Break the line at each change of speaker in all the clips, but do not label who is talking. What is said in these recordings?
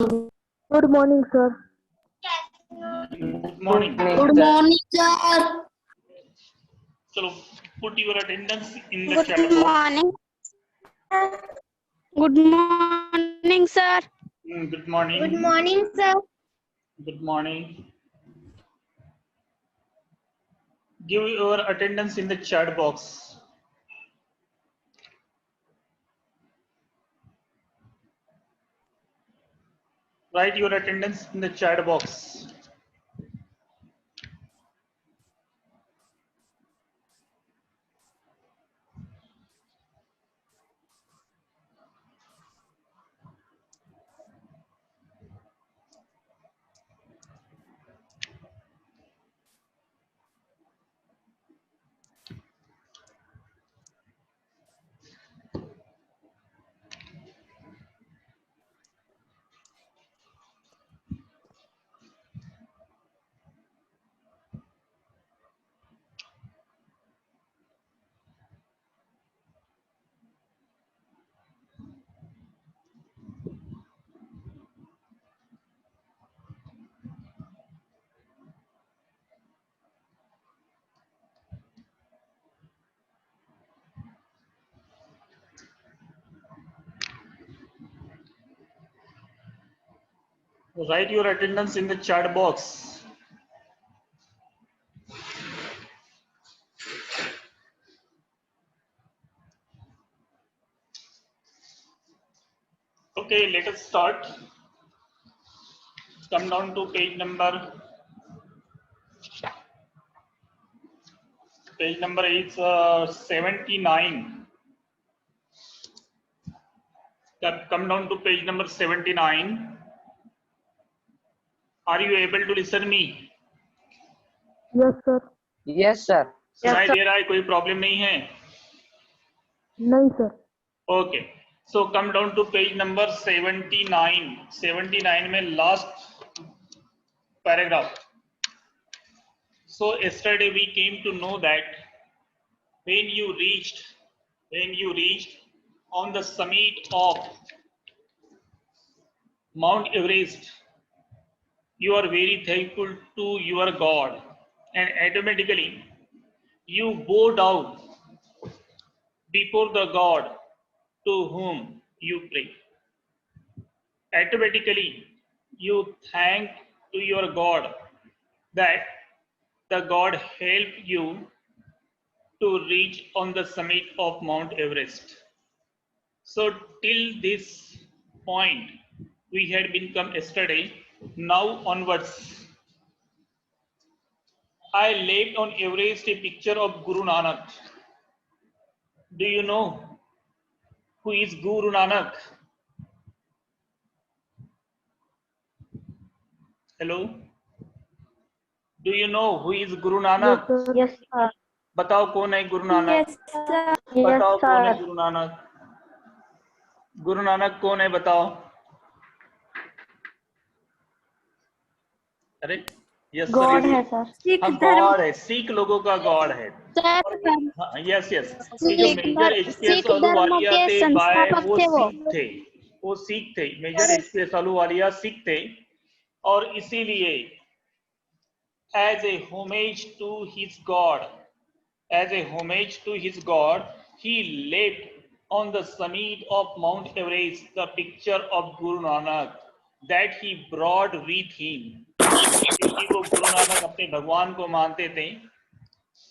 Good morning, sir.
Good morning.
Good morning, sir.
So put your attendance in the
Good
chat box.
morning. Good morning, sir.
Good morning.
Good morning, sir.
Good morning. Give your attendance in the chat box. Write your attendance in the chat box. Write your attendance in the chat box. Okay, let us start. Come down to page number is 79. Come down to page number 79. Are you able to listen me?
Yes, sir.
Yes, sir.
सुनाई दे रहा है? कोई problem नहीं है?
नहीं, sir.
Okay. So come down to page number 79. 79 में last paragraph. So yesterday we came to know that when you reached on the summit of Mount Everest, you are very thankful to your God, and automatically you bow down before the God to whom you pray. Automatically you thank to your God that the God helped you to reach on the summit of Mount Everest. So till this point we had been come yesterday. Now onwards, I left on Everest a picture of Guru Nanak. Do you know who is Guru Nanak? Hello? Do you know who is Guru Nanak?
Yes, sir.
Yes, sir.
बताओ कौन है Guru Nanak?
Yes, sir.
बताओ
Yes,
कौन है
sir.
Guru Nanak? Guru Nanak कौन है बताओ? अरे यस
God
सर,
है सर. सिख
हाँ
धर्म.
गॉड है, सिख लोगों का गॉड है.
सर,
यस यस, ये जो मेजर एचपीएस
सिख धर्म
अहलूवालिया
के
थे बाय
संस्थापक
वो
थे वो.
सिख थे. वो सिख थे. मेजर एचपीएस अहलूवालिया सिख थे और इसीलिए as a homage to his God, he left on the summit of Mount Everest the picture of Guru Nanak that he brought with him. क्योंकि वो गुरु नानक अपने भगवान को मानते थे,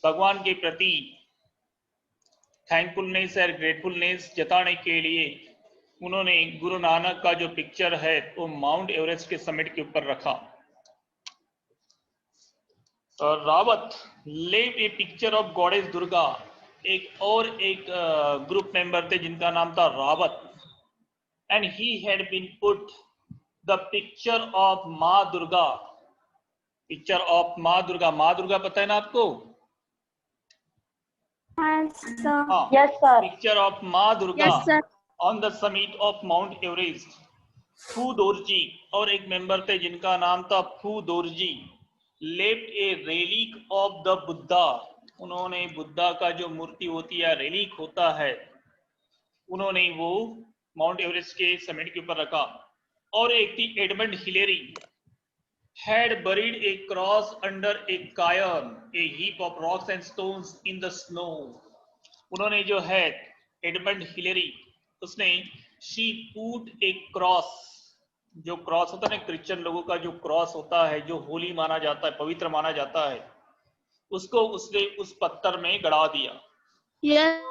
भगवान के प्रति थैंकफुलनेस और ग्रेटफुलनेस जताने के लिए उन्होंने गुरु नानक का जो पिक्चर है वो माउंट एवरेस्ट के समिट के ऊपर रखा. रावत लेव a picture of goddess Durga. एक ग्रुप मेंबर थे जिनका नाम था Rawat, and he had been put the picture of माँ दुर्गा. पिक्चर ऑफ माँ दुर्गा. माँ दुर्गा पता है ना आपको?
Yes, sir.
हाँ,
Yes, sir.
पिक्चर ऑफ माँ Durga
Yes, sir.
On the summit of mount Everest. फू दोरजी और एक मेंबर थे जिनका नाम था Phu Dorji, left a relic of the Buddha. उन्होंने बुद्धा का जो मूर्ति होती है, रेलिक होता है, उन्होंने वो माउंट एवरेस्ट के समिट के ऊपर रखा. और एक थी Edmund Hillary, had buried a cross under a cairn, a heap of rocks and stones in the snow. उन्होंने जो है एडमंड हिलेरी, उसने she put a cross, जो क्रॉस होता है ना क्रिश्चियन लोगों का जो क्रॉस होता है, जो होली माना जाता है, पवित्र माना जाता है, उसको उसने उस पत्थर में गड़ा दिया।
Yes,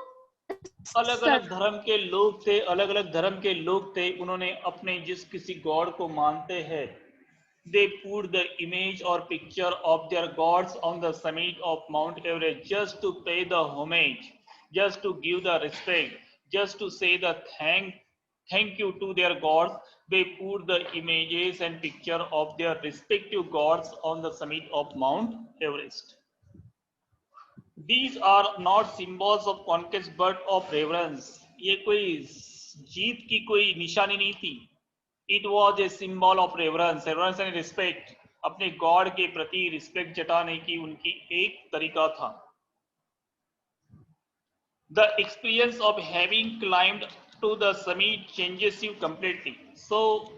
अलग
sir.
अलग धर्म के लोग थे, अलग अलग धर्म के लोग थे, उन्होंने अपने जिस किसी गॉड को मानते हैं, they put the image or picture of their gods on the summit of Mount Everest just to pay the homage, just to give the respect, just to say the thank you to their gods. They put the images and picture of their respective gods on the summit of Mount Everest. These are not symbols of conquest but of reverence. ये कोई जीत की कोई निशानी नहीं थी. It was a symbol of reverence, reverence and respect. अपने God के प्रति रिस्पेक्ट जताने की उनकी एक तरीका था. The experience of having climbed to the summit changes you completely. So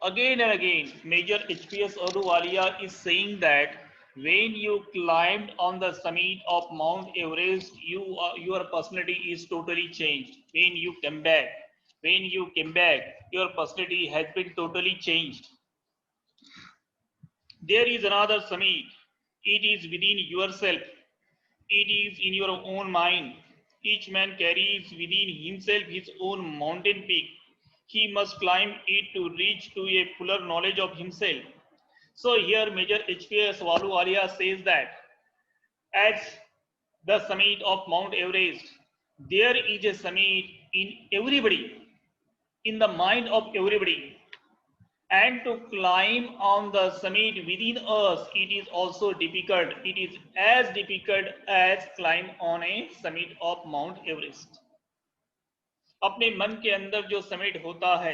again and again, Major HPS Ahluwalia is saying that when you climbed on the summit of Mount Everest, your personality is totally changed. When you came back, your personality has been totally changed. There is another summit. It is within yourself. It is in your own mind. Each man carries within himself his own mountain peak. He must climb it to reach to a fuller knowledge of himself. So here Major HPS Ahluwalia says that at the summit of Mount Everest, there is a summit in everybody, in the mind of everybody. And to climb on the summit within us, it is also difficult. It is as difficult as climb on a summit of Mount Everest. अपने मन के अंदर जो summit होता है,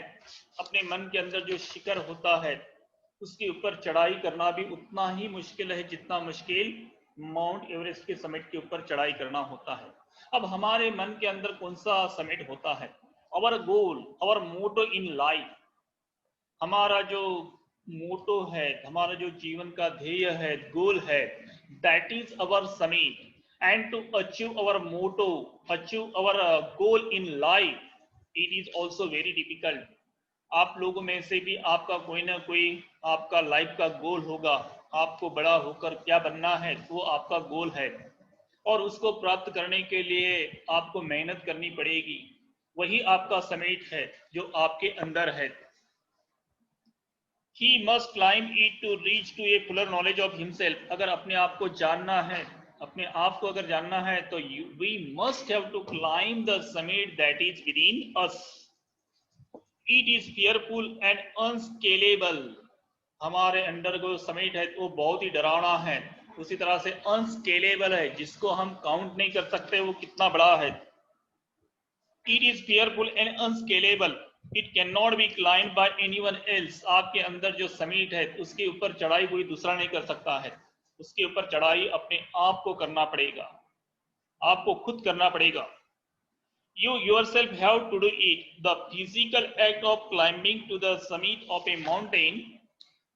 अपने मन के अंदर जो शिखर होता है, उसके ऊपर चढ़ाई करना भी उतना ही मुश्किल है जितना मुश्किल माउंट एवरेस्ट के समिट के ऊपर चढ़ाई करना होता है. अब हमारे मन के अंदर कौन सा समिट होता है? Our goal, our motto in life, हमारा जो मोटो है, हमारा जो जीवन का ध्येय है, गोल है, that is our summit. And to achieve our motto, achieve our goal in life, it is also very difficult. आप लोगों में से भी आपका कोई ना कोई आपका लाइफ का गोल होगा. आपको बड़ा होकर क्या बनना है, वो आपका गोल है, और उसको प्राप्त करने के लिए आपको मेहनत करनी पड़ेगी. वही आपका समिट है जो आपके अंदर है. He must climb it to reach to a fuller knowledge of himself. अगर अपने आप को जानना है, अपने आप को अगर जानना है तो we must have to climb the summit that is within us. It is fearful and unscalable. हमारे अंदर जो समिट है वो बहुत ही डरावना है, उसी तरह से अनस्केलेबल है, जिसको हम काउंट नहीं कर सकते वो कितना बड़ा है. It is fearful and unscalable. It cannot be climbed by anyone else. आपके अंदर जो समिट है उसके ऊपर चढ़ाई कोई दूसरा नहीं कर सकता है. उसके ऊपर चढ़ाई अपने आप को करना पड़ेगा, आपको खुद करना पड़ेगा. You yourself have to do it. The physical act of climbing to the summit of a mountain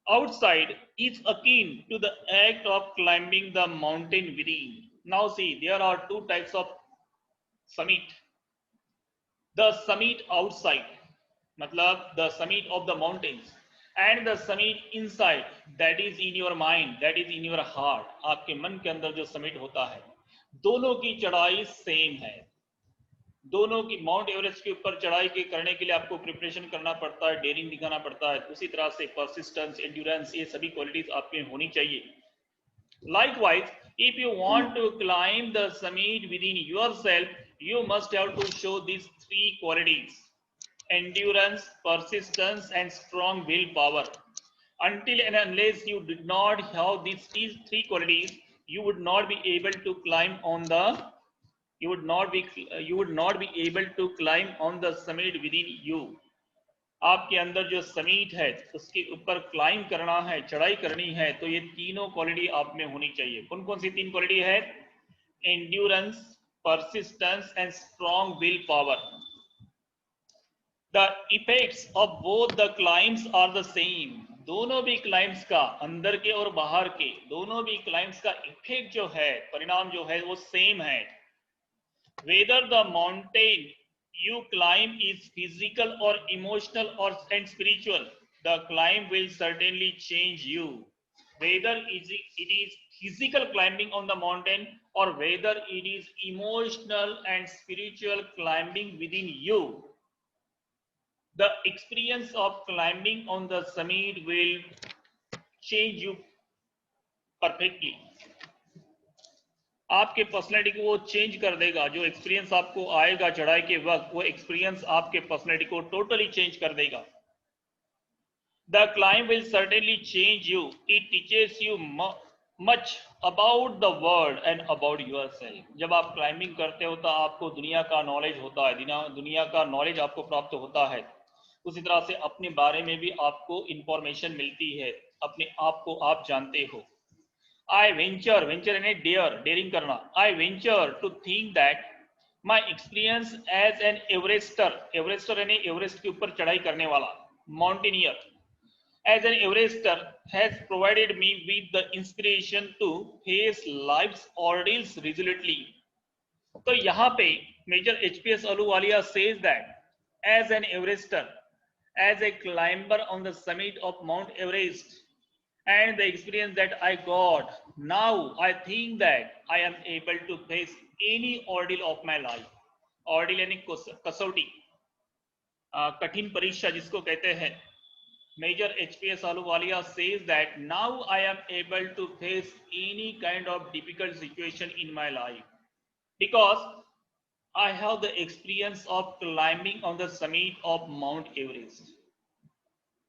outside is akin to the act of climbing the mountain within. Now see, there are two types of summit. The summit outside, matlab the summit of the mountains, and the summit inside, that is in your mind, that is in your heart. आपके मन के अंदर जो summit होता है, दोनों की चढ़ाई सेम है. दोनों की माउंट एवरेस्ट के ऊपर चढ़ाई के करने के लिए आपको प्रिपरेशन करना पड़ता है, डेयरिंग दिखाना पड़ता है. उसी तरह से परसिस्टेंस, एंड्योरेंस, ये सभी क्वालिटीज आपके होनी चाहिए. Likewise, if you want to climb the summit within yourself, you must have to show these three qualities: endurance, persistence, and strong willpower. Until and unless you did not have these three qualities, you would not be able to climb on the you would not be able to climb on the summit within you. आपके अंदर जो summit है उसके ऊपर climb करना है, चढ़ाई करनी है, तो ये तीनों क्वालिटी आप में होनी चाहिए. कौन कौन सी तीन क्वालिटी है? Endurance, persistence and strong willpower. The effects of both the climbs are the same. दोनों भी क्लाइम्स का, अंदर के और बाहर के दोनों भी क्लाइम्स का इफेक्ट जो है, परिणाम जो है वो सेम है. Whether the mountain you climb is physical or emotional or and spiritual, the climb will certainly change you. Whether it is physical climbing on the mountain or whether it is emotional and spiritual climbing within you, the experience of climbing on the summit will change you perfectly. आपके personality को वो change कर देगा. जो experience आपको आएगा चढ़ाई के वक्त, वो एक्सपीरियंस आपके पर्सनैलिटी को टोटली चेंज कर देगा. The climb will certainly change you. It teaches you much about the world and about yourself. जब आप क्लाइंबिंग करते हो तो आपको दुनिया का नॉलेज होता है, दुनिया का नॉलेज आपको प्राप्त होता है. उसी तरह से अपने बारे में भी आपको इंफॉर्मेशन मिलती है, अपने आप को आप जानते हो. I venture यानी डेयरिंग करना. I venture to think that my experience as an Everester यानी एवरेस्ट के ऊपर चढ़ाई करने वाला, mountaineer, as an Everester has provided me with the inspiration to face life's ordeals resolutely. तो यहाँ पे major HPS Ahluwalia says that as an Everester, as a climber on the summit of Mount Everest, and the experience that I got, now I think that I am able to face any ordeal of my life. Ordeal यानी कसौटी, कठिन परीक्षा जिसको कहते हैं. Major HPS Ahluwalia says that now I am able to face any kind of difficult situation in my life because I have the experience of climbing on the summit of Mount Everest.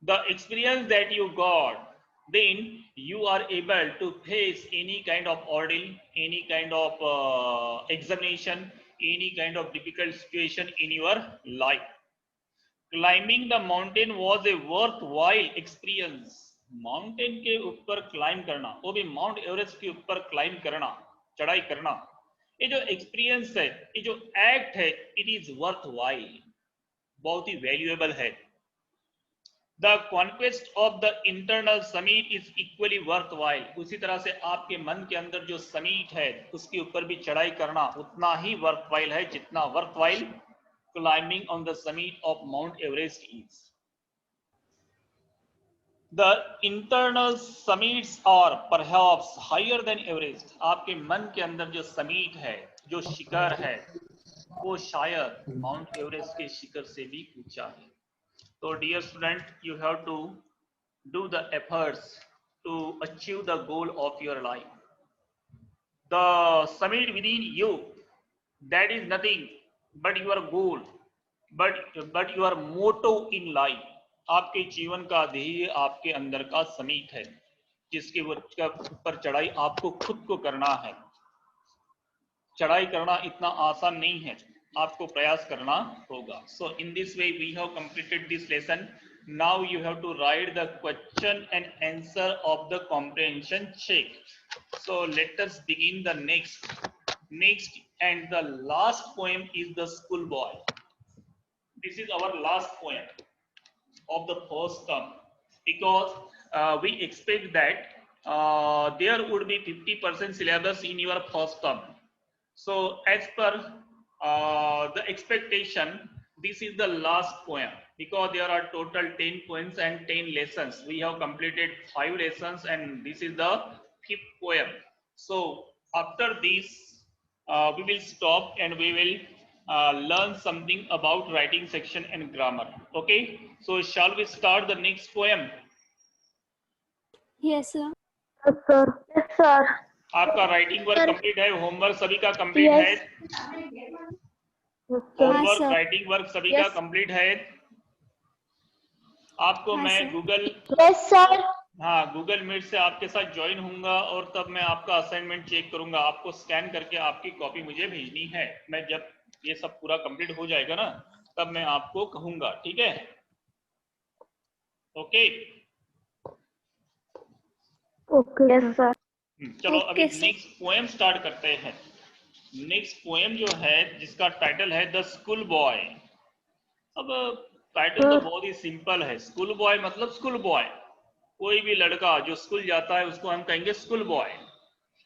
The experience that you got, then you are able to face any kind of ordeal, any kind of examination, any kind of difficult situation in your life. Climbing the mountain was a worthwhile experience. Mountain के ऊपर climb करना, वो भी mount Everest के ऊपर climb करना, चढ़ाई करना, ये जो एक्सपीरियंस है, ये जो एक्ट है, इट इज वर्थवाइल, बहुत ही वैल्यूएबल है. The conquest of the internal summit is equally worthwhile. उसी तरह से आपके मन के अंदर जो समीट है, उसके ऊपर भी चढ़ाई करना उतना ही वर्थवाइल है जितना worthwhile climbing on the summit of Mount Everest is. The internal summits are perhaps higher than Everest. आपके मन के अंदर जो समीट है, जो शिखर है, वो शायद माउंट एवरेस्ट के शिखर से भी ऊंचा है. So dear student, you have to do the efforts to achieve the goal of your life. The summit within you, that is nothing but your goal, but your motto in life. आपके जीवन का ध्येय आपके अंदर का summit है, जिसके ऊपर चढ़ाई आपको खुद को करना है. चढ़ाई करना इतना आसान नहीं है, आपको प्रयास करना होगा. So in this way we have completed this lesson. Now you have to write the question and answer of the comprehension check. So let us begin the next and the last poem is the Schoolboy. This is our last poem of the first term, because we expect that there would be 50% syllabus in your first term. So as per the expectation, this is the last poem, because there are total 10 poems and 10 lessons. We have completed 5 lessons and this is the 5th poem. So after this we will stop and we will learn something about writing section and grammar. Okay, so shall we start the next poem?
Yes, sir.
Yes, sir.
Yes, sir.
आपका writing work complete है, homework सभी का complete
Yes.
है,
Yes, sir.
Homework
sir.
Writing work सभी का
Yes.
Complete है. आपको
हाँ,
मैं
sir.
गूगल मीट से आपके साथ ज्वाइन होऊंगा और तब मैं आपका असाइनमेंट चेक करूंगा. आपको स्कैन करके आपकी कॉपी मुझे भेजनी है. मैं जब ये सब पूरा कंप्लीट हो जाएगा ना, तब मैं आपको कहूंगा. ठीक है? Okay.
Okay,
Yes,
sir.
sir.
चलो अभी
Okay, sir.
Next poem start करते हैं. नेक्स्ट पोएम जो है, जिसका टाइटल है द स्कूल बॉय. अब पैटर्न तो बहुत ही सिंपल है। स्कूल बॉय मतलब स्कूल बॉय, कोई भी लड़का जो स्कूल जाता है उसको हम कहेंगे स्कूल बॉय।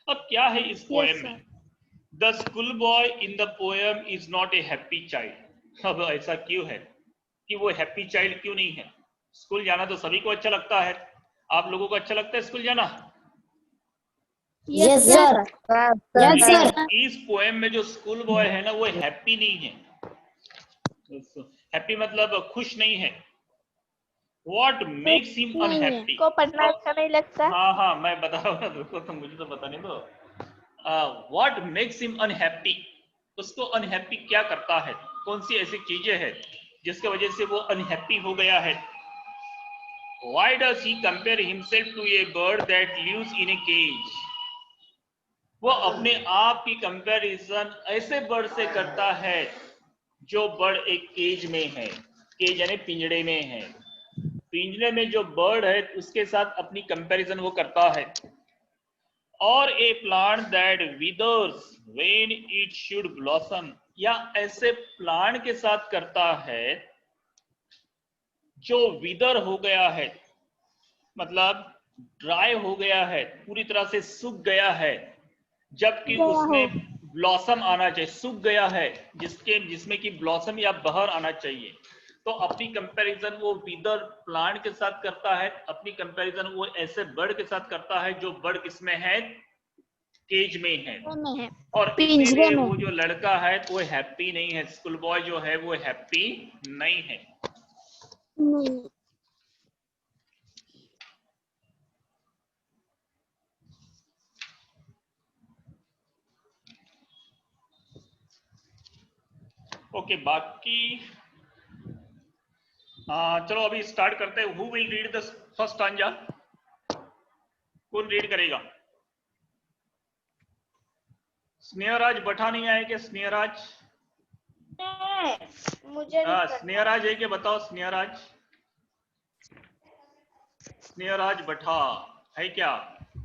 अब क्या है इस पोएम में? The school boy in the poem is not a happy child. अब ऐसा क्यों है कि वो हैप्पी चाइल्ड क्यों नहीं है? स्कूल जाना तो सभी को अच्छा लगता है। आप लोगों को अच्छा लगता है स्कूल जाना?
Yes, sir. Yes, sir.
इस पोएम में जो स्कूल बॉय है ना वो हैप्पी नहीं है। हैप्पी मतलब खुश नहीं है। What makes him unhappy?
को पढ़ना अच्छा नहीं लगता।
हाँ हाँ मैं बता रहा हूँ ना, रुको तो मुझे तो पता नहीं। तो What makes him unhappy? उसको अनहैप्पी क्या करता है? कौन सी ऐसी चीजें हैं जिसके वजह से वो अनहैप्पी हो गया है? Why does he compare himself to a bird that lives in a cage? वो अपने आप की कंपैरिजन ऐसे बर्ड से करता है जो बर्ड एक केज में है। केज यानी पिंजड़े में है। पिंजरे में जो बर्ड है उसके साथ अपनी कंपैरिजन वो करता है। और a plant that withers when it should blossom, या ऐसे प्लांट के साथ करता है जो विदर हो गया है, मतलब ड्राई हो गया है, पूरी तरह से सूख गया है, जबकि उसमें ब्लॉसम आना चाहिए। सूख गया है जिसमें कि ब्लॉसम या बहर आना चाहिए। तो अपनी कंपैरिजन वो विदर प्लांट के साथ करता है, अपनी कंपैरिजन वो ऐसे बर्ड के साथ करता है जो बर्ड किसमें है? केज में है। और इसीलिए वो जो लड़का है वो हैप्पी नहीं है। स्कूल बॉय जो है वो हैप्पी नहीं है। ओके बाकी चलो अभी स्टार्ट करते हैं। Who will read the first stanza? कौन रीड करेगा? स्नेहराज बठा नहीं आए क्या? स्नेहराज
मुझे
स्नेहराज है क्या? बताओ स्नेहराज। स्नेहराज बठा है क्या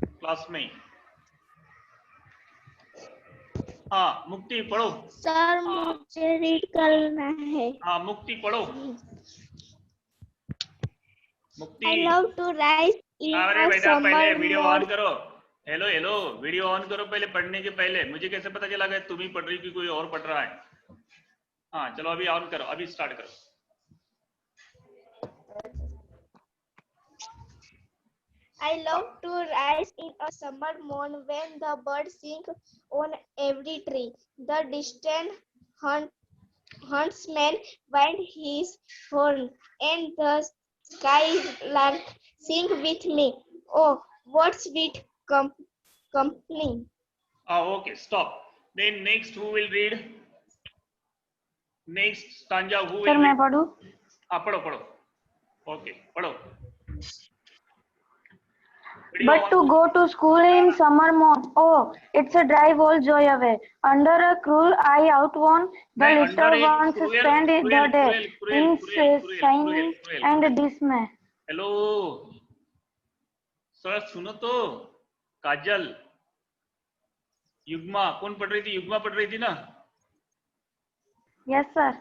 क्लास में? हाँ मुक्ति पढ़ो।
सर मुझे रीड करना है।
हाँ मुक्ति पढ़ो। मुक्ति।
I love to rise in
अरे
a
बेटा पहले
summer
वीडियो ऑन
morning.
करो। हेलो हेलो वीडियो ऑन करो पहले पढ़ने के पहले। मुझे कैसे पता चला कि तुम ही पढ़ रही कि कोई और पढ़ रहा है? हाँ चलो अभी ऑन करो, अभी स्टार्ट करो।
I love to rise in a summer morn when the birds sing on every tree. The distant huntsman wind his horn, and the skylark sing with me. Oh, what sweet company!
Okay, stop. Then next who will read? Next stanza who will
sir मैं
read?
पढ़ूं?
हाँ पढ़ो पढ़ो। Okay पढ़ो।
But to go to school in summer morn, oh, it's a drive all joy away. Under a cruel eye outworn, the
नहीं, under
little
एक
ones
cruel
spend the
cruel
day
cruel cruel
in
cruel cruel
shining
cruel
and
cruel।
dismay.
Hello sir सुनो तो। काजल युग्मा कौन पढ़ रही थी? युग्मा पढ़ रही थी ना?
Yes, sir.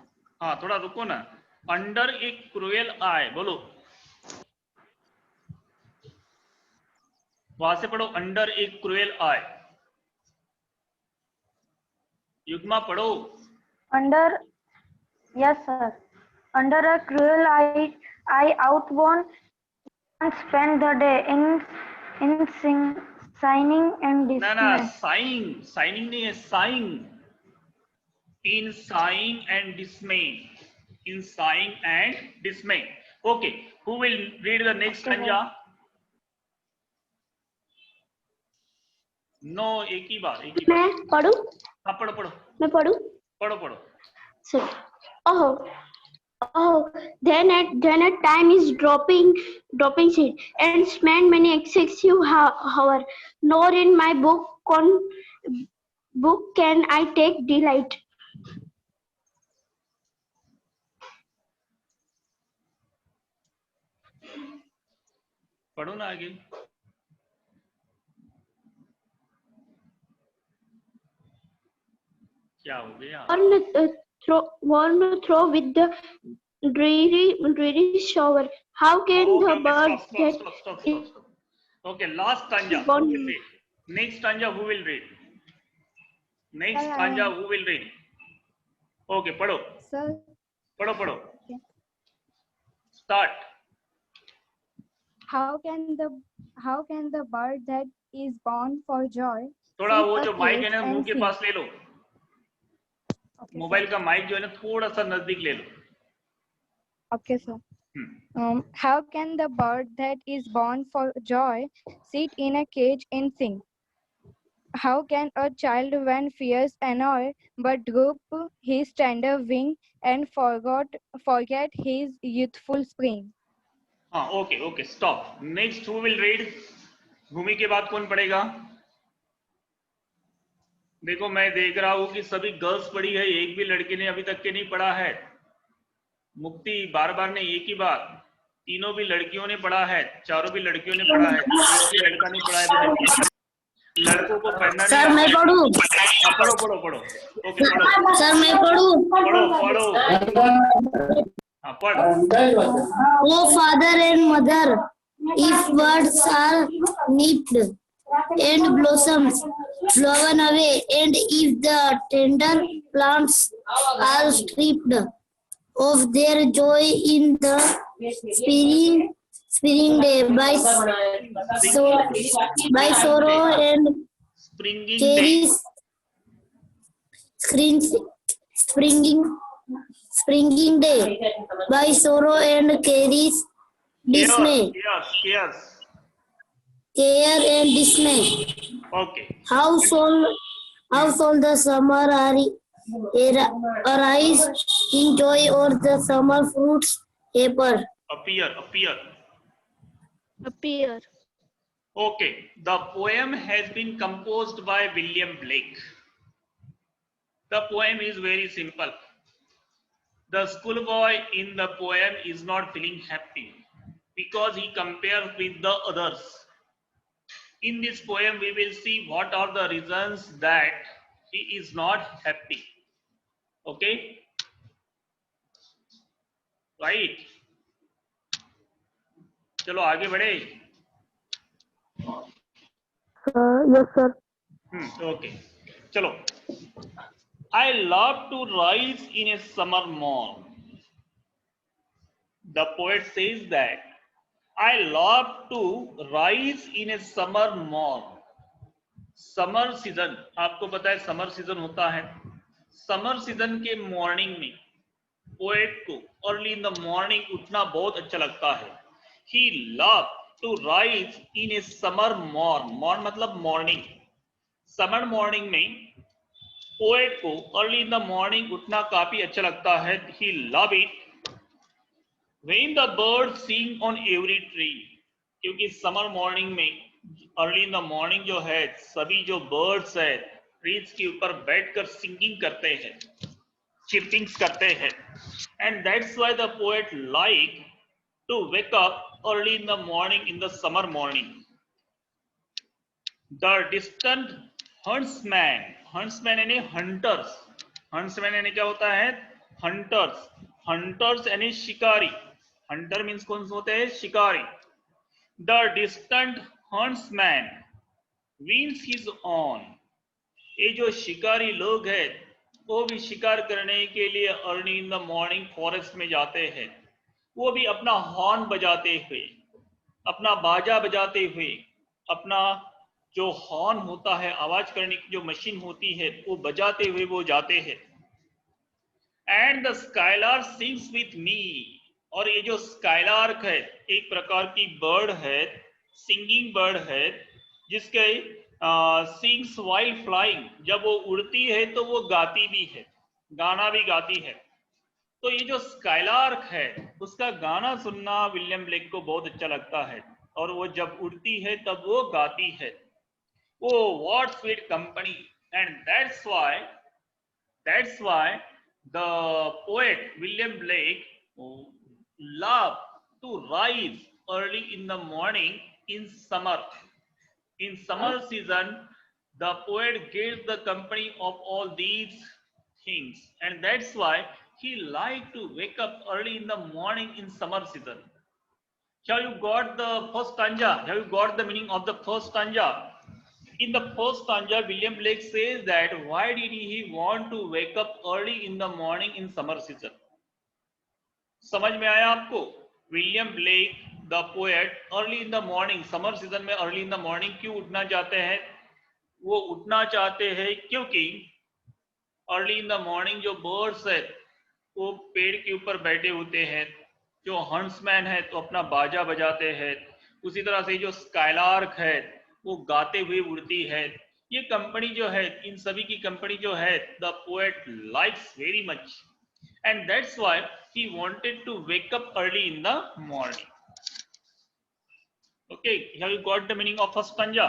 हाँ थोड़ा रुको ना। अंडर एक क्रूएल आई, बोलो वहां से पढ़ो। अंडर एक क्रूएल आई। युग्मा पढ़ो।
Under, yes, sir. Under a cruel eye outworn, and spend the day in shining and
ना ना
dismay.
साइंग, साइनिंग नहीं है, saying. In saying and dismay, in saying and dismay. Okay who will read the next stanza? No एक ही बार, एक ही बार।
मैं पढ़ूं?
हाँ पढ़ो पढ़ो
मैं पढ़ूं?
पढ़ो पढ़ो।
Oh, then at time is dropping seed and spend many excessive hour. Nor in my book can I take delight.
पढ़ो ना आगे। क्या हो गया?
Warn throw with the dreary shower. How can
Okay,
the
okay,
birds that
stop. Okay, last Tanja, who
born?
will read? Next Tanja, who will read? Next Tanja, who will read? Okay, पढ़ो,
Sir,
पढ़ो. Start.
how can the how can the bird that is born for joy
थोड़ा
sit
वो
a
जो mic है
cage
ना मुंह
and
के
sing?
पास ले लो.
Okay,
mobile
sir.
का माइक जो है ना थोड़ा सा नजदीक ले लो.
Okay, sir. How can the bird that is born for joy sit in a cage and sing? How can a child when fears annoy but droop his tender wing and forget his youthful spring?
हाँ, okay, stop. Next, who will read? भूमि के बाद कौन पढ़ेगा? देखो मैं देख रहा हूं कि सभी गर्ल्स पढ़ी है, एक भी लड़के ने अभी तक के नहीं पढ़ा है. मुक्ति बार ने एक ही बार, तीनों भी लड़कियों ने पढ़ा है, चारों भी लड़कियों ने पढ़ा है, एक भी लड़का नहीं पढ़ा है अभी तक. लड़कों को पढ़ना नहीं
सर मैं
आता.
पढ़ूं?
हाँ, पढ़ो. ओके, पढ़ो.
सर मैं पढ़ूं?
पढ़ो. हाँ, पढ़.
Oh father and mother, if birds are nipped and blossoms flown away, and if the tender plants are stripped of their joy in the spring day by sorrow and
Springing day.
carries springing day by sorrow and carries dismay,
Chaos.
care and dismay.
Okay.
How shall the summer arise in joy, or the summer fruits appear?
Appear. Okay. The poem has been composed by William Blake. The poem is very simple. The schoolboy in the poem is not feeling happy because he compares with the others. In this poem, we will see what are the reasons that he is not happy. Okay? Right? चलो आगे बढ़े.
Yes, sir.
Okay. चलो. I love to rise in a summer morn. The poet says that I love to rise in a summer morn. Summer season, आपको पता है summer season होता है. Summer season के मॉर्निंग में पोएट को early in the morning उठना बहुत अच्छा लगता है. He loved to rise in a summer morn. Morn मतलब मॉर्निंग. समर मॉर्निंग में पोएट को अर्ली इन द मॉर्निंग उठना काफी अच्छा लगता है. He loved it when the birds sing on every tree. क्योंकि समर मॉर्निंग में अर्ली इन द मॉर्निंग जो है सभी जो बर्ड्स है ट्रीज के ऊपर बैठकर सिंगिंग करते हैं, चिर्पिंग्स करते हैं. And that's why the poet like to wake up early in the morning in the summer morning. The distant huntsman यानी हंटर्स. हंट्समैन यानी क्या होता है? हंटर्स यानी शिकारी. हंटर मीन्स कौन से होते हैं? शिकारी. The distant huntsman wins his own. ये जो शिकारी लोग हैं वो भी शिकार करने के लिए early in the morning forest में जाते हैं. वो भी अपना हॉर्न बजाते हुए, अपना बाजा बजाते हुए, अपना जो हॉर्न होता है आवाज करने की जो मशीन होती है वो बजाते हुए वो जाते हैं. And the skylark sings with me. और ये जो स्काइलार्क है एक प्रकार की बर्ड है, सिंगिंग बर्ड है, जिसके सिंग्स वाइल फ्लाइंग. जब वो उड़ती है तो वो गाती भी है, गाना भी गाती है. तो ये जो स्काइलार्क है उसका गाना सुनना विलियम ब्लेक को बहुत अच्छा लगता है. और वो जब उड़ती है तब वो गाती है. Oh, what sweet company. And that's why the poet William Blake loved to rise early in the morning in summer. In summer season, the poet gets the company of all these things, and that's why he liked to wake up early in the morning in summer season. Have you got the first stanza? Have you got the meaning of the first stanza? In the first stanza, William Blake says that why did he want to wake up early in the morning in summer season? समझ में आया आपको? William Blake the poet early in the morning, summer season में early in the morning क्यों उठना चाहते हैं? वो उठना चाहते हैं क्योंकि अर्ली इन द मॉर्निंग जो बर्ड्स है वो पेड़ के ऊपर बैठे होते हैं, जो हंट्समैन है तो अपना बाजा बजाते हैं, उसी तरह से जो स्काइलार्क है वो गाते हुए उड़ती है। ये कंपनी जो है, इन सभी की कंपनी जो है, the poet likes very much and that's why he wanted to wake up early in the morning. Okay, have you got the meaning of first stanza?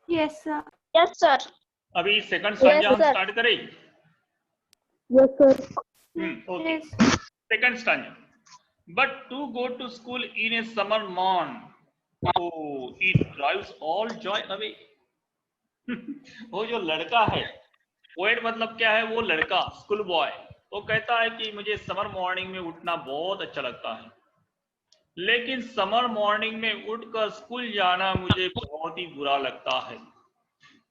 Yes, sir. Yes, sir.
अभी second stanza हम start करें?
Yes, sir.
Okay. Second stanza. But to go to school in a summer morn, oh, it drives all joy away. वो जो लड़का है, poet मतलब क्या है? वो लड़का, स्कूल बॉय, वो कहता है कि मुझे समर मॉर्निंग में उठना बहुत अच्छा लगता है, लेकिन समर मॉर्निंग में उठकर स्कूल जाना मुझे बहुत ही बुरा लगता है।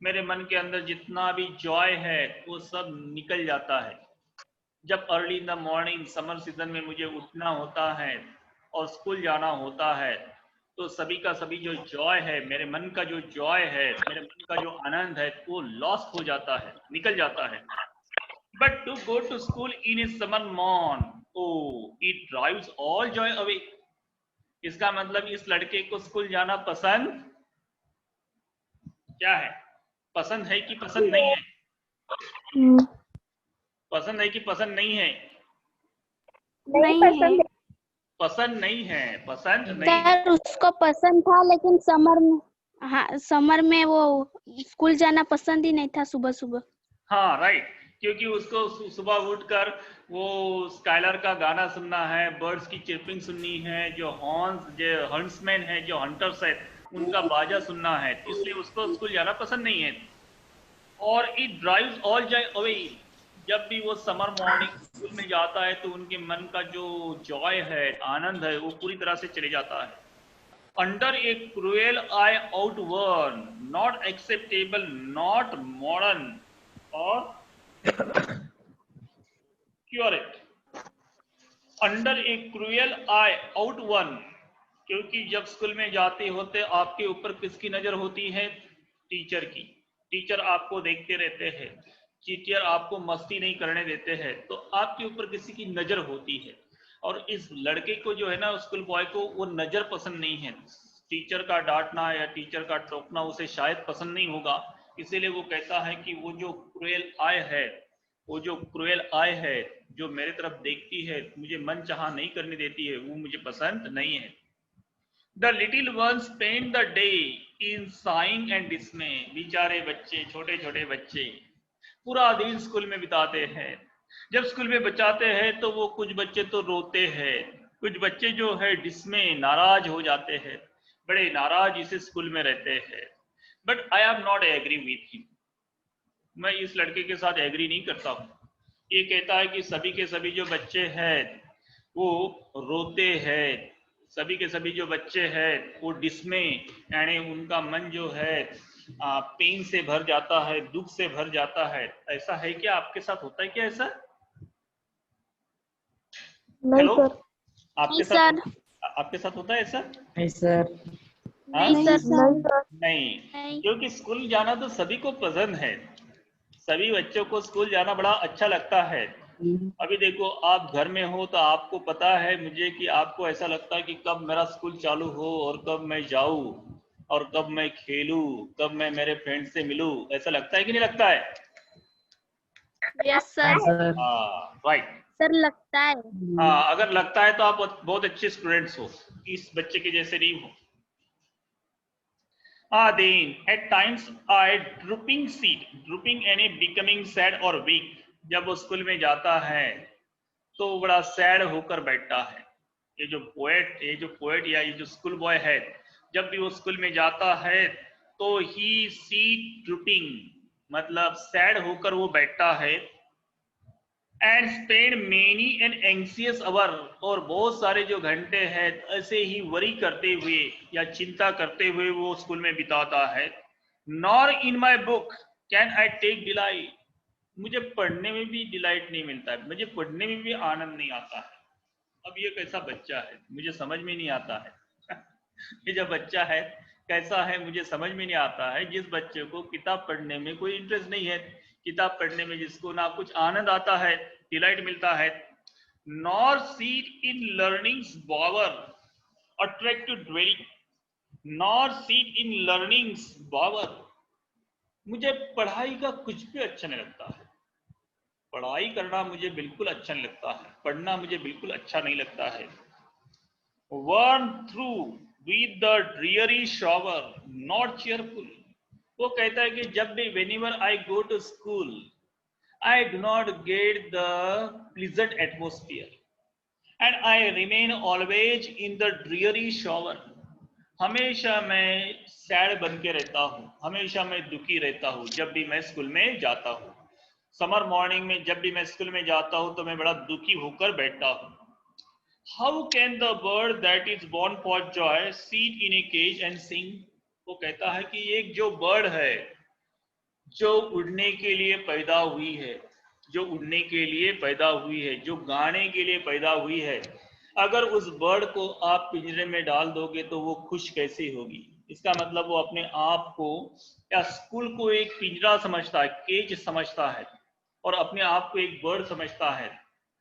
मेरे मन के अंदर जितना भी जॉय है वो सब निकल जाता है जब early in the morning summer season में मुझे उठना होता है और स्कूल जाना होता है। तो सभी का सभी जो जॉय है, मेरे मन का जो जॉय है, मेरे मन का जो आनंद है वो लॉस्ट हो जाता है, निकल जाता है। But to go to school in a summer morn, O it drives all joy away. इसका मतलब इस लड़के को स्कूल जाना पसंद क्या है? पसंद है कि पसंद नहीं है? पसंद है कि पसंद नहीं है?
नहीं पसंद।
पसंद नहीं है, पसंद नहीं।
सर उसको पसंद था, लेकिन समर में, हाँ समर में वो स्कूल जाना पसंद ही नहीं था सुबह सुबह।
हाँ राइट, क्योंकि उसको सुबह उठकर वो स्काइलर का गाना सुनना है, बर्ड्स की चिरपिंग सुननी है, जो हंट्समैन है, जो हंटर्स है, उनका बाजा सुनना है, इसलिए उसको स्कूल जाना पसंद नहीं है। और it drives all joy away, जब भी वो समर मॉर्निंग स्कूल में जाता है तो उनके मन का जो जॉय है, आनंद है, वो पूरी तरह से चले जाता है। Under a cruel eye outworn, not acceptable, not modern और curate. Under a cruel eye outworn, क्योंकि जब स्कूल में जाते होते आपके ऊपर किसकी नजर होती है? टीचर की। टीचर आपको देखते रहते हैं, टीचर आपको मस्ती नहीं करने देते हैं, तो आपके ऊपर किसी की नजर होती है। और इस लड़के को जो है ना, स्कूल बॉय को वो नजर पसंद नहीं है। टीचर का डांटना या टीचर का टोकना उसे शायद पसंद नहीं होगा, इसीलिए वो कहता है कि वो जो क्रूएल आई है, वो जो क्रूएल आई है जो मेरे तरफ देखती है, मुझे मन चाहा नहीं करने देती है, वो मुझे पसंद नहीं है। The little ones spend the day in sighing and dismay. बेचारे बच्चे, छोटे छोटे बच्चे पूरा दिन स्कूल में बिताते हैं। जब स्कूल में बचाते हैं तो वो कुछ बच्चे तो रोते हैं, कुछ बच्चे जो है डिस्मे, नाराज हो जाते हैं, बड़े नाराज इस स्कूल में रहते हैं। But I am not agree with him, मैं इस लड़के के साथ एग्री नहीं करता हूँ। ये कहता है कि सभी के सभी जो बच्चे हैं वो रोते हैं, सभी के सभी जो बच्चे हैं वो डिस्मे, यानी उनका मन जो है पेन से भर जाता है, दुख से भर जाता है। ऐसा है क्या? आपके साथ होता है क्या ऐसा? हेलो, आपके साथ होता है ऐसा?
नहीं सर।
नहीं, क्योंकि स्कूल जाना तो सभी को पसंद है, सभी बच्चों को स्कूल जाना बड़ा अच्छा लगता है। अभी देखो, आप घर में हो तो आपको पता है मुझे कि आपको ऐसा लगता है कि कब मेरा स्कूल चालू हो और कब मैं जाऊं और कब मैं खेलूं, कब मैं मेरे फ्रेंड से मिलूं। ऐसा लगता है कि नहीं लगता है?
Yes sir.
हाँ राइट
सर लगता है।
हाँ, अगर लगता है तो आप बहुत अच्छे स्टूडेंट्स हो, इस बच्चे के जैसे नहीं हो। Then at times I drooping seat, drooping यानी becoming sad or weak। जब वो स्कूल में जाता है तो बड़ा सैड होकर बैठता है। ये जो पोएट या ये जो स्कूल बॉय है, जब भी वो स्कूल में जाता है तो ही सीट ड्रूपिंग, मतलब सैड होकर वो बैठता है। And spend many and anxious hour, और बहुत सारे जो घंटे हैं ऐसे ही वरी करते हुए या चिंता करते हुए वो स्कूल में बिताता है। Nor in my book can I take delight, मुझे पढ़ने में भी डिलाइट नहीं मिलता है, मुझे पढ़ने में भी आनंद नहीं आता है। अब ये कैसा बच्चा है, मुझे समझ में नहीं आता है। ये जो बच्चा है कैसा है मुझे समझ में नहीं आता है, जिस बच्चे को किताब पढ़ने में कोई इंटरेस्ट नहीं है, किताब पढ़ने में जिसको ना कुछ आनंद आता है, डिलाइट मिलता है। Nor sit in learning's bower attract to dwelling, nor sit in learning's bower, मुझे पढ़ाई का कुछ भी अच्छा नहीं लगता है, पढ़ाई करना मुझे बिल्कुल अच्छा नहीं लगता है, पढ़ना मुझे बिल्कुल अच्छा नहीं लगता है। Worn through with the dreary shower not cheerful, वो कहता है कि जब भी whenever I go to school I do not get the pleasant atmosphere and I remain always in the dreary shower, हमेशा मैं सैड बन के रहता हूँ, हमेशा मैं दुखी रहता हूँ जब भी मैं स्कूल में जाता हूँ। समर मॉर्निंग में जब भी मैं स्कूल में जाता हूँ तो मैं बड़ा दुखी होकर बैठता हूँ। How can the bird that is born for joy sit in a cage and sing, वो कहता है कि एक जो बर्ड है जो उड़ने के लिए पैदा हुई है, जो उड़ने के लिए पैदा हुई है, जो गाने के लिए पैदा हुई है, अगर उस बर्ड को आप पिंजरे में डाल दोगे तो वो खुश कैसे होगी। इसका मतलब वो अपने आप को या स्कूल को एक पिंजरा समझता है, केज समझता है, और अपने आप को एक बर्ड समझता है,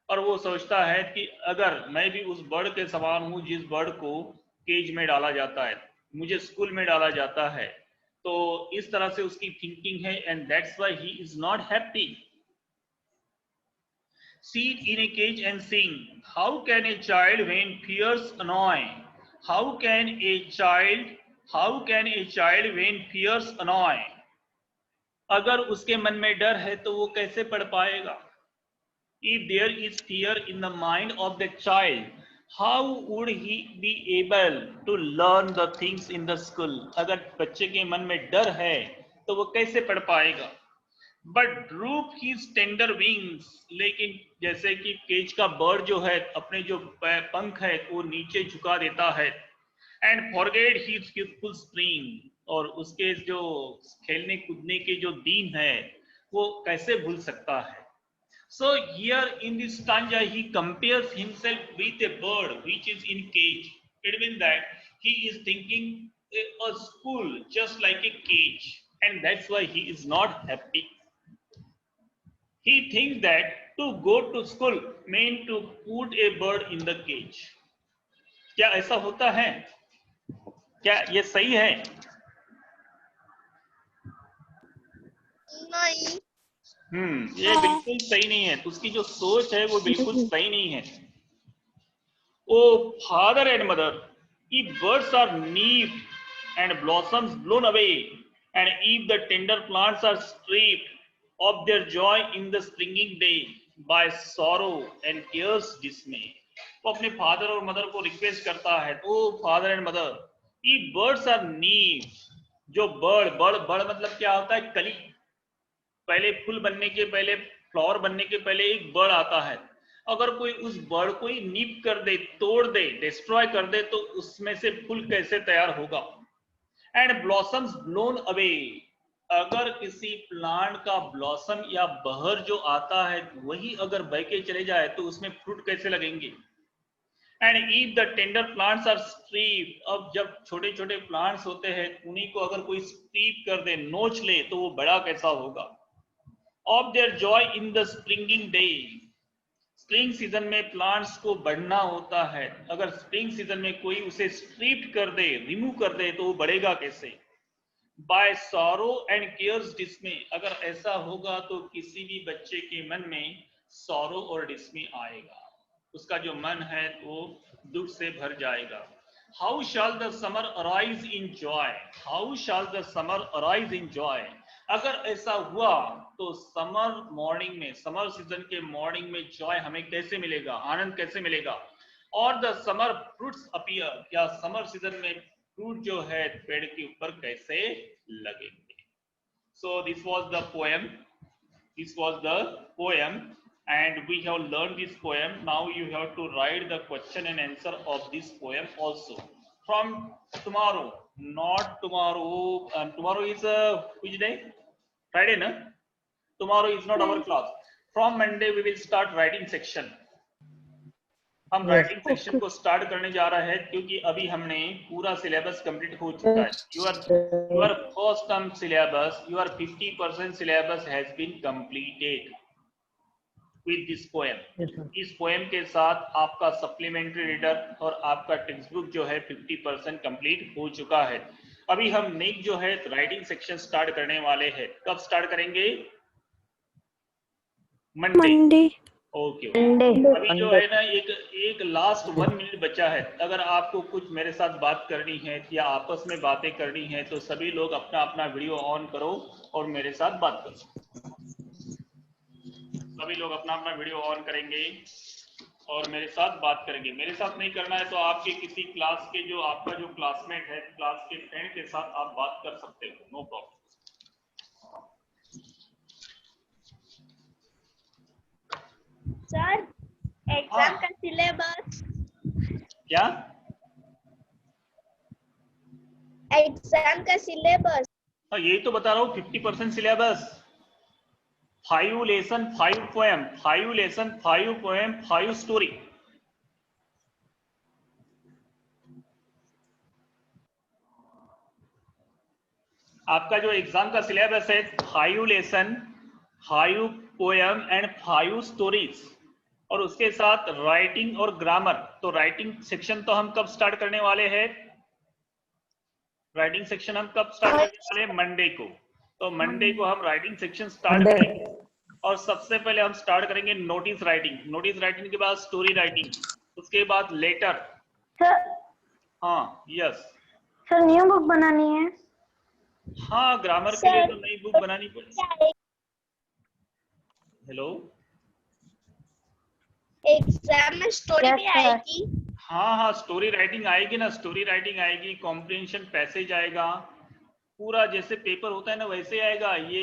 और वो सोचता है कि अगर मैं भी उस बर्ड के समान हूँ जिस बर्ड को केज में डाला जाता है, मुझे स्कूल में डाला जाता है, तो इस तरह से उसकी थिंकिंग है, and that's why he is not happy. Sit in a cage and sing. How can a child when fears annoy? How can a child when fears annoy? अगर उसके मन में डर है तो वो कैसे पढ़ पाएगा। If there is fear in the mind of the child, how would he be able to learn the things in the school? अगर बच्चे के मन में डर है तो वो कैसे पढ़ पाएगा। But droop his tender wings, लेकिन जैसे कि केज का बर्ड जो है अपने जो पंख है वो नीचे झुका देता है, and forget his youthful spring, और उसके जो खेलने कूदने के जो दिन है वो कैसे भूल सकता है। So here in this stanza he compares himself with a bird which is in cage. It means that he is thinking a school just like a cage, and that's why he is not happy. He thinks that to go to school means to put a bird in the cage. क्या ऐसा होता है? क्या ये सही है?
नहीं।
ये बिल्कुल सही नहीं है, तो उसकी जो सोच है वो बिल्कुल सही नहीं है। Oh father and mother, if birds are nipped and blossoms blown away, and if the tender plants are stripped of their joy in the springing day by sorrow and care's dismay, वो अपने father और mother को request करता है, O father and mother, if birds are nipped, जो bird मतलब क्या होता है, कली, पहले फूल बनने के पहले, फ्लावर बनने के पहले एक बर्ड आता है, अगर कोई उस बर्ड को ही नीप कर दे, तोड़ दे, डिस्ट्रॉय कर दे तो उसमें से फूल कैसे तैयार होगा। एंड ब्लॉसम्स ब्लोन अवे, अगर किसी प्लांट का ब्लॉसम या बहर जो आता है वही अगर बह के चले जाए तो उसमें फ्रूट कैसे लगेंगे। And if the tender plants are strip, अब जब छोटे छोटे प्लांट्स होते हैं उन्हीं को अगर कोई स्ट्रीप कर दे, नोच ले, तो वो बड़ा कैसा होगा। Of their joy in the springing day, spring season में प्लांट्स को बढ़ना होता है, अगर स्प्रिंग सीजन में कोई उसे स्ट्रीप कर दे, रिमूव कर दे, तो वो बढ़ेगा कैसे। By sorrow and cares dismay, अगर ऐसा होगा तो किसी भी बच्चे के मन में सॉरो और डिस्मे आएगा, उसका जो मन है वो दुख से भर जाएगा। How shell the summer arise in joy, how shell the summer arise in joy, अगर ऐसा हुआ तो समर मॉर्निंग में, समर सीजन के मॉर्निंग में जॉय हमें कैसे मिलेगा, आनंद कैसे मिलेगा। और द समर फ्रूट्स अपीयर, क्या समर सीजन में फ्रूट जो है पेड़ के ऊपर कैसे लगेंगे। So this was the poem, and we have learned this poem. Now you have to write the question and answer of this poem also. From tomorrow, not tomorrow, tomorrow is which day? Friday, no? Tomorrow is not our class. From Monday we will start writing section. हम writing section को start करने जा रहे हैं क्योंकि अभी हमने पूरा सिलेबस कंप्लीट हो चुका है. Your first term syllabus, your 50% syllabus has been completed with this poem. इस पोएम के साथ आपका सप्लीमेंट्री रीडर और आपका टेक्स्ट बुक जो है 50% कंप्लीट हो चुका है. अभी हम नेक्स्ट जो है राइटिंग सेक्शन स्टार्ट करने वाले हैं. कब स्टार्ट करेंगे? मंडे. ओके. अभी जो है ना एक लास्ट 1 मिनट बचा है. अगर आपको कुछ मेरे साथ बात करनी है या आपस में बातें करनी है तो सभी लोग अपना अपना वीडियो ऑन करो और मेरे साथ बात करो. सभी लोग अपना अपना वीडियो ऑन करेंगे और मेरे साथ बात करेंगे. मेरे साथ नहीं करना है तो आपके किसी क्लास के जो आपका जो क्लासमेट है, क्लास के फ्रेंड के साथ आप बात कर सकते हो. No problem.
सर, एग्जाम का सिलेबस.
क्या?
एग्जाम का सिलेबस.
हाँ, यही तो बता रहा हूँ. 50% syllabus, 5 lesson 5 poem, 5 lesson 5 poem, 5 story. आपका जो एग्जाम का सिलेबस है 5 लेसन 5 पोएम एंड 5 स्टोरीज और उसके साथ राइटिंग और ग्रामर. तो राइटिंग सेक्शन तो हम कब स्टार्ट करने वाले हैं? राइटिंग सेक्शन हम कब स्टार्ट करने वाले हैं? मंडे को. तो मंडे को हम राइटिंग सेक्शन स्टार्ट करेंगे और सबसे पहले हम स्टार्ट करेंगे नोटिस राइटिंग. नोटिस राइटिंग के बाद स्टोरी राइटिंग, उसके बाद लेटर.
सर.
हाँ, यस
सर, न्यू बुक बनानी है.
हाँ, ग्रामर के लिए तो नई बुक बनानी पड़ेगी. हेलो,
एग्जाम में स्टोरी भी आएगी.
हाँ, स्टोरी राइटिंग आएगी ना. स्टोरी राइटिंग आएगी, कॉम्प्रिहेंशन पैसेज आएगा, पूरा जैसे पेपर होता है ना वैसे आएगा. ये